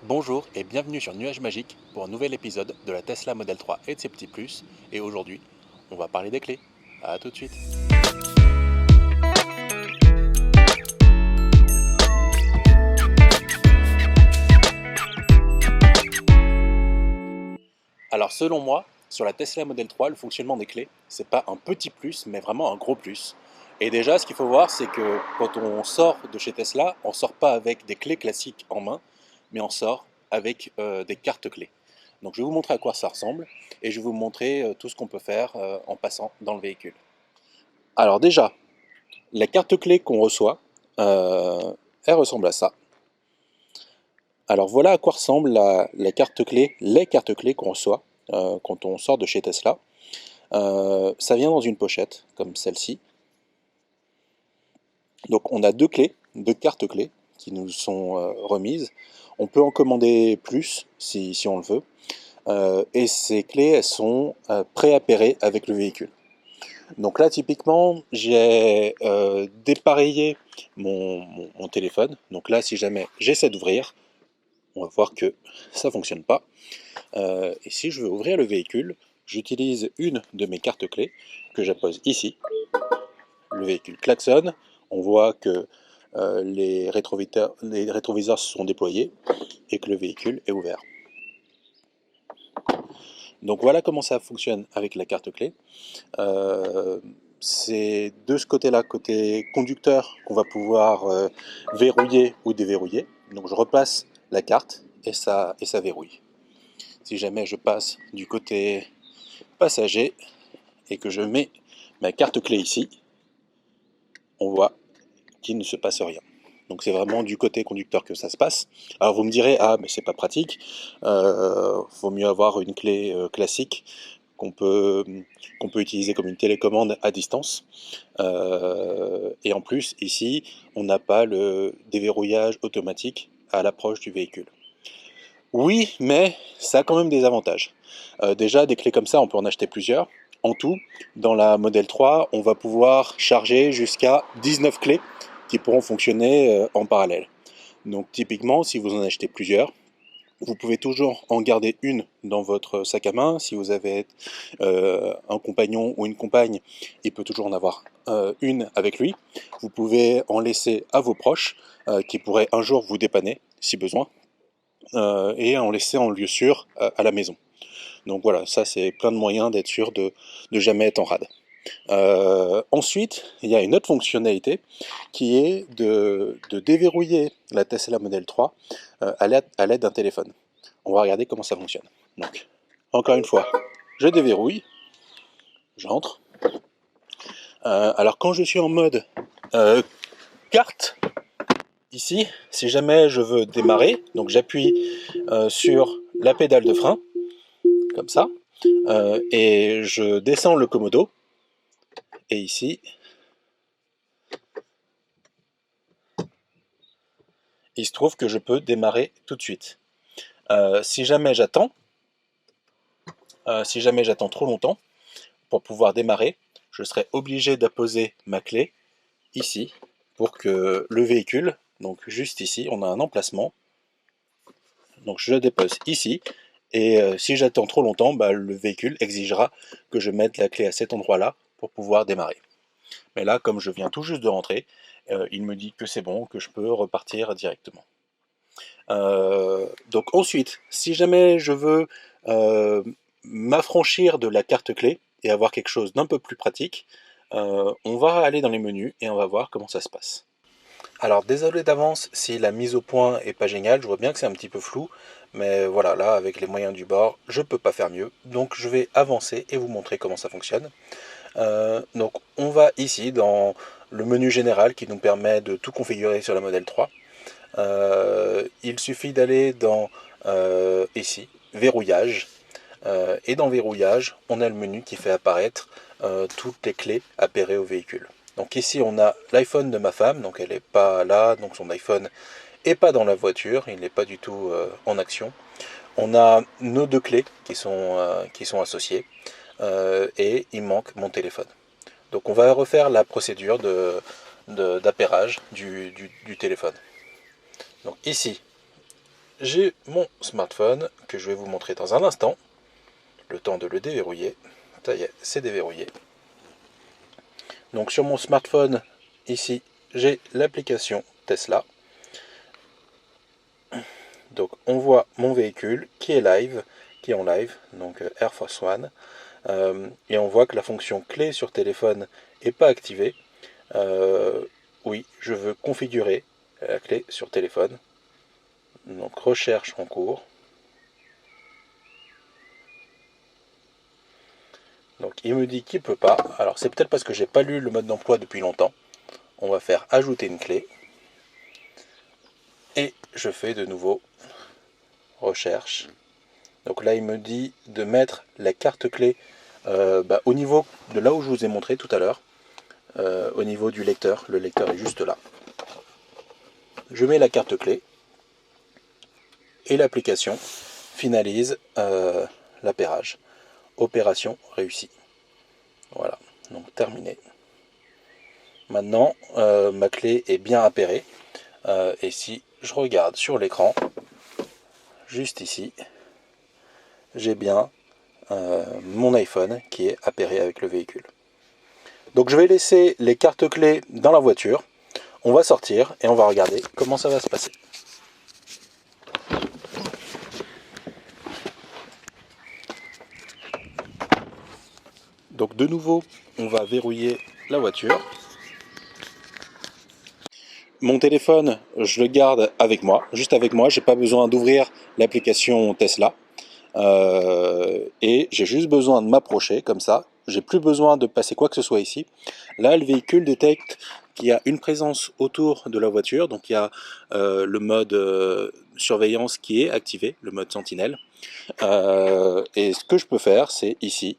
Bonjour et bienvenue sur Nuage Magique pour un nouvel épisode de la Tesla Model 3 et de ses petits plus. Et aujourd'hui, on va parler des clés. A tout de suite. Alors selon moi, sur la Tesla Model 3, le fonctionnement des clés, c'est pas un petit plus, mais vraiment un gros plus. Et déjà, ce qu'il faut voir, c'est que quand on sort de chez Tesla, on sort pas avec des clés classiques en main, mais on sort avec des cartes clés. Donc je vais vous montrer à quoi ça ressemble et je vais vous montrer tout ce qu'on peut faire en passant dans le véhicule. Alors déjà, la carte clé qu'on reçoit, elle ressemble à ça. Alors voilà à quoi ressemble la carte clé, les cartes clés qu'on reçoit quand on sort de chez Tesla. Ça vient dans une pochette comme celle-ci. Donc on a deux clés, deux cartes clés qui nous sont remises. On peut en commander plus si on le veut. Et ces clés, elles sont pré-appairées avec le véhicule. Donc là, typiquement, j'ai dépareillé mon téléphone. Donc là, si jamais j'essaie d'ouvrir, on va voir que ça ne fonctionne pas. Et si je veux ouvrir le véhicule, j'utilise une de mes cartes clés que j'appose ici. Le véhicule klaxonne. On voit que les rétroviseurs se sont déployés et que le véhicule est ouvert. Donc voilà comment ça fonctionne avec la carte clé. C'est de ce côté-là, côté conducteur, qu'on va pouvoir verrouiller ou déverrouiller. Donc je repasse la carte et ça verrouille. Si jamais je passe du côté passager et que je mets ma carte clé ici, on voit qu'il ne se passe rien. Donc c'est vraiment du côté conducteur que ça se passe. Alors vous me direz, ah mais c'est pas pratique, vaut mieux avoir une clé classique qu'on peut utiliser comme une télécommande à distance. Et en plus, ici, on n'a pas le déverrouillage automatique à l'approche du véhicule. Oui, mais ça a quand même des avantages. Déjà, des clés comme ça, on peut en acheter plusieurs. En tout, dans la Model 3, on va pouvoir charger jusqu'à 19 clés qui pourront fonctionner en parallèle. Donc typiquement, si vous en achetez plusieurs, vous pouvez toujours en garder une dans votre sac à main. Si vous avez un compagnon ou une compagne, il peut toujours en avoir une avec lui. Vous pouvez en laisser à vos proches qui pourraient un jour vous dépanner si besoin et en laisser en lieu sûr à la maison. Donc voilà, ça c'est plein de moyens d'être sûr de jamais être en rade. Ensuite, il y a une autre fonctionnalité qui est de déverrouiller la Tesla Model 3 à l'aide d'un téléphone. On va regarder comment ça fonctionne. Donc, encore une fois, je déverrouille, j'entre. Alors quand je suis en mode carte, ici, si jamais je veux démarrer, donc j'appuie sur la pédale de frein, comme ça, et je descends le commodo, et ici, il se trouve que je peux démarrer tout de suite. Si jamais j'attends trop longtemps pour pouvoir démarrer, je serai obligé d'apposer ma clé ici pour que le véhicule, donc juste ici, on a un emplacement, donc je le dépose ici, et si j'attends trop longtemps, le véhicule exigera que je mette la clé à cet endroit-là pour pouvoir démarrer. Mais là, comme je viens tout juste de rentrer, il me dit que c'est bon, que je peux repartir directement. Donc ensuite, si jamais je veux m'affranchir de la carte clé et avoir quelque chose d'un peu plus pratique, on va aller dans les menus et on va voir comment ça se passe. Alors désolé d'avance si la mise au point est pas géniale, je vois bien que c'est un petit peu flou, mais voilà, là avec les moyens du bord, je peux pas faire mieux, donc je vais avancer et vous montrer comment ça fonctionne. Donc on va ici dans le menu général qui nous permet de tout configurer sur la Model 3. Il suffit d'aller dans ici, verrouillage, et dans verrouillage, on a le menu qui fait apparaître toutes les clés appairées au véhicule. Donc ici on a l'iPhone de ma femme, donc elle n'est pas là, donc son iPhone n'est pas dans la voiture, il n'est pas du tout en action. On a nos deux clés qui sont associées, et il manque mon téléphone. Donc on va refaire la procédure d'appairage du téléphone. Donc ici, j'ai mon smartphone que je vais vous montrer dans un instant. Le temps de le déverrouiller. Ça y est, c'est déverrouillé. Donc sur mon smartphone, ici, j'ai l'application Tesla. Donc on voit mon véhicule qui est en live, donc Air Force One. Et on voit que la fonction clé sur téléphone n'est pas activée. Oui, je veux configurer la clé sur téléphone. Donc recherche en cours. Donc il me dit qu'il ne peut pas. Alors c'est peut-être parce que j'ai pas lu le mode d'emploi depuis longtemps. On va faire ajouter une clé. Et je fais de nouveau recherche. Donc là il me dit de mettre la carte clé au niveau de là où je vous ai montré tout à l'heure. Au niveau du lecteur. Le lecteur est juste là. Je mets la carte clé. Et l'application finalise l'appairage. Opération réussie. Voilà, donc terminé. Maintenant, ma clé est bien appairée. Et si je regarde sur l'écran, juste ici, j'ai bien mon iPhone qui est appairé avec le véhicule. Donc je vais laisser les cartes clés dans la voiture. On va sortir et on va regarder comment ça va se passer. Donc de nouveau, on va verrouiller la voiture. Mon téléphone, je le garde avec moi, juste avec moi. J'ai pas besoin d'ouvrir l'application Tesla. Et j'ai juste besoin de m'approcher comme ça. J'ai plus besoin de passer quoi que ce soit ici. Là, le véhicule détecte qu'il y a une présence autour de la voiture. Donc il y a le mode surveillance qui est activé, le mode sentinelle. Et ce que je peux faire, c'est ici,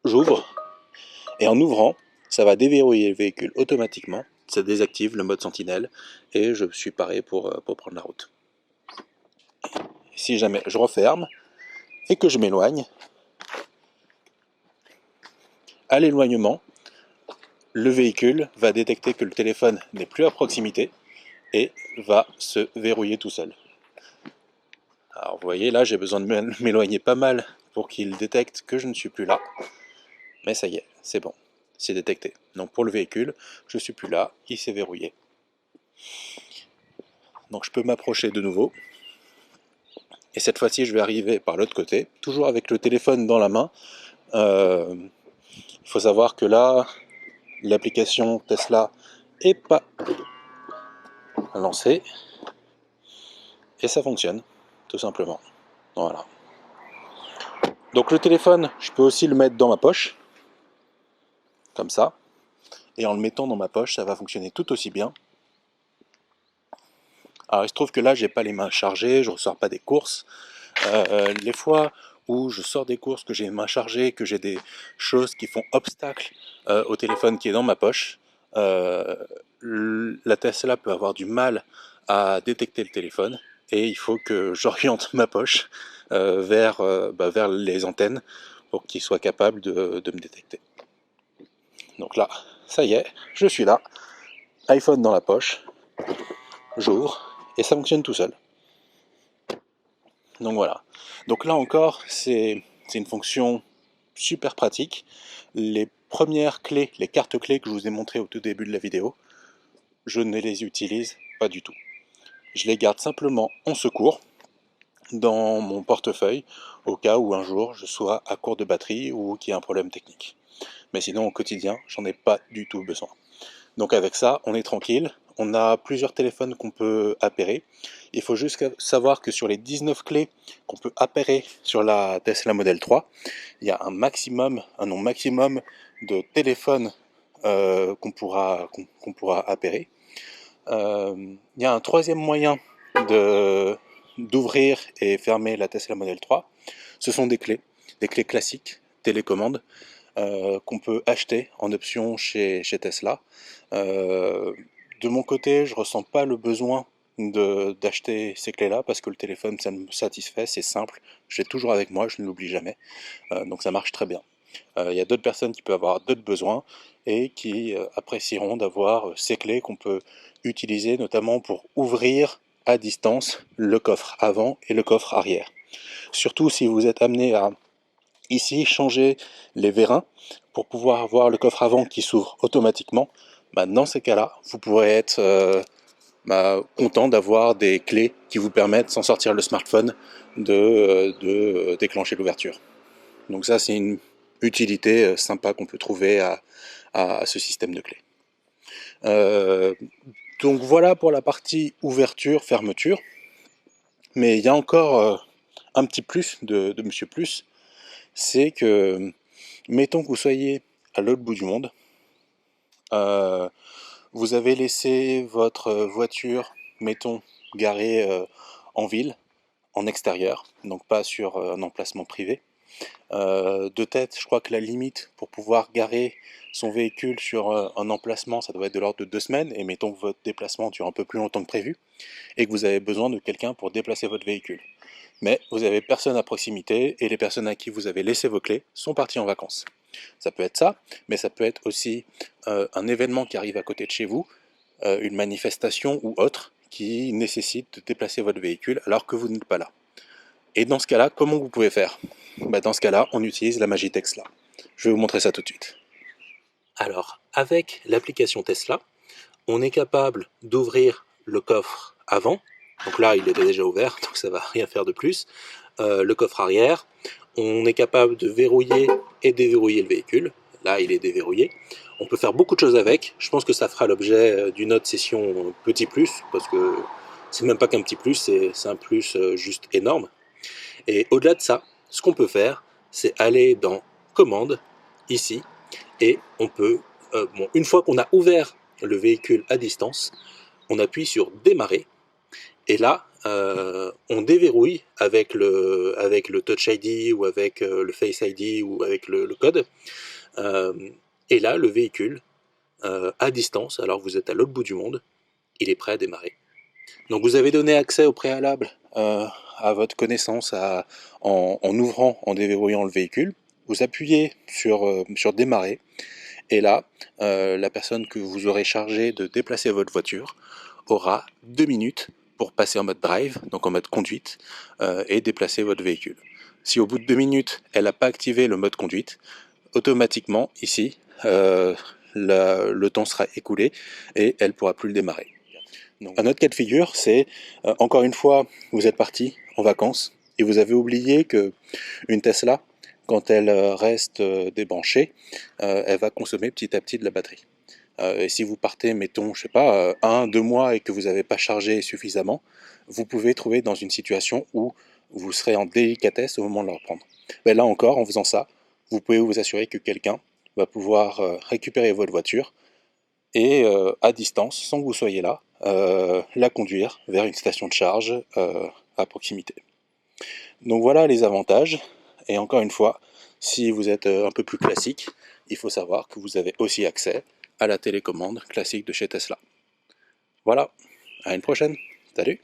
j'ouvre. Et en ouvrant, ça va déverrouiller le véhicule automatiquement. Ça désactive le mode sentinelle. Et je suis paré pour prendre la route. Si jamais je referme et que je m'éloigne, à l'éloignement, le véhicule va détecter que le téléphone n'est plus à proximité et va se verrouiller tout seul. Alors vous voyez, là j'ai besoin de m'éloigner pas mal pour qu'il détecte que je ne suis plus là. Mais ça y est, c'est bon, c'est détecté. Donc pour le véhicule, je ne suis plus là, il s'est verrouillé. Donc je peux m'approcher de nouveau. Et cette fois-ci, je vais arriver par l'autre côté, toujours avec le téléphone dans la main. Il faut savoir que là, l'application Tesla n'est pas lancée. Et ça fonctionne, tout simplement. Voilà. Donc le téléphone, je peux aussi le mettre dans ma poche. Comme ça. Et en le mettant dans ma poche, ça va fonctionner tout aussi bien. Alors il se trouve que là, j'ai pas les mains chargées, je ne ressors pas des courses. Les fois où je sors des courses, que j'ai les mains chargées, que j'ai des choses qui font obstacle au téléphone qui est dans ma poche, la Tesla peut avoir du mal à détecter le téléphone et il faut que j'oriente ma poche vers les antennes pour qu'il soit capable de me détecter. Donc là, ça y est, je suis là, iPhone dans la poche, j'ouvre et ça fonctionne tout seul. Donc voilà. Donc là encore, c'est une fonction super pratique. Les premières clés, les cartes clés que je vous ai montrées au tout début de la vidéo, je ne les utilise pas du tout. Je les garde simplement en secours dans mon portefeuille au cas où un jour je sois à court de batterie ou qu'il y ait un problème technique. Mais sinon au quotidien, j'en ai pas du tout besoin. Donc avec ça, on est tranquille. On a plusieurs téléphones qu'on peut appairer. Il faut juste savoir que sur les 19 clés qu'on peut appairer sur la Tesla Model 3, il y a un nombre maximum de téléphones qu'on pourra appairer. Il y a un troisième moyen d'ouvrir et fermer la Tesla Model 3. Ce sont des clés classiques, télécommande, qu'on peut acheter en option chez Tesla. De mon côté, je ressens pas le besoin d'acheter ces clés-là parce que le téléphone, ça me satisfait, c'est simple, je l'ai toujours avec moi, je ne l'oublie jamais, donc ça marche très bien. Il y a d'autres personnes qui peuvent avoir d'autres besoins et qui apprécieront d'avoir ces clés qu'on peut utiliser notamment pour ouvrir à distance le coffre avant et le coffre arrière. Surtout si vous êtes amené à ici changer les vérins pour pouvoir avoir le coffre avant qui s'ouvre automatiquement, dans ces cas-là, vous pourrez être content d'avoir des clés qui vous permettent, sans sortir le smartphone, de déclencher l'ouverture. Donc ça, c'est une utilité sympa qu'on peut trouver à ce système de clés. Donc voilà pour la partie ouverture-fermeture. Mais il y a encore un petit plus de Monsieur Plus, c'est que, mettons que vous soyez à l'autre bout du monde, vous avez laissé votre voiture, mettons, garée en ville, en extérieur, donc pas sur un emplacement privé. De tête, je crois que la limite pour pouvoir garer son véhicule sur un emplacement, ça doit être de l'ordre de 2 semaines, et mettons que votre déplacement dure un peu plus longtemps que prévu, et que vous avez besoin de quelqu'un pour déplacer votre véhicule. Mais vous n'avez personne à proximité, et les personnes à qui vous avez laissé vos clés sont parties en vacances. Ça peut être ça, mais ça peut être aussi un événement qui arrive à côté de chez vous, une manifestation ou autre, qui nécessite de déplacer votre véhicule alors que vous n'êtes pas là. Et dans ce cas-là, comment vous pouvez faire ? Dans ce cas-là, on utilise la magie Tesla. Je vais vous montrer ça tout de suite. Alors, avec l'application Tesla, on est capable d'ouvrir le coffre avant. Donc là, il était déjà ouvert, donc ça ne va rien faire de plus. Le coffre arrière, on est capable de verrouiller et déverrouiller le véhicule. Là, il est déverrouillé. On peut faire beaucoup de choses avec. Je pense que ça fera l'objet d'une autre session petit plus, parce que c'est même pas qu'un petit plus, c'est un plus juste énorme. Et au-delà de ça, ce qu'on peut faire, c'est aller dans Commande, ici, et on peut, une fois qu'on a ouvert le véhicule à distance, on appuie sur Démarrer, et là, on déverrouille avec le Touch ID ou avec le Face ID ou avec le code, et là, le véhicule, à distance, alors vous êtes à l'autre bout du monde, il est prêt à démarrer. Donc vous avez donné accès au préalable à votre connaissance en ouvrant, en déverrouillant le véhicule. Vous appuyez sur Démarrer, et là, la personne que vous aurez chargée de déplacer votre voiture aura 2 minutes pour passer en mode drive, donc en mode conduite, et déplacer votre véhicule. Si au bout de 2 minutes, elle n'a pas activé le mode conduite, automatiquement, ici, le temps sera écoulé et elle ne pourra plus le démarrer. Donc, un autre cas de figure, c'est, encore une fois, vous êtes parti en vacances et vous avez oublié qu'une Tesla, quand elle reste débranchée, elle va consommer petit à petit de la batterie. Et si vous partez, mettons, je sais pas, 1-2 mois et que vous n'avez pas chargé suffisamment, vous pouvez trouver dans une situation où vous serez en délicatesse au moment de la reprendre. Mais là encore, en faisant ça, vous pouvez vous assurer que quelqu'un va pouvoir récupérer votre voiture et à distance, sans que vous soyez là, la conduire vers une station de charge à proximité. Donc voilà les avantages, et encore une fois, si vous êtes un peu plus classique, il faut savoir que vous avez aussi accès à la télécommande classique de chez Tesla. Voilà, à une prochaine, salut!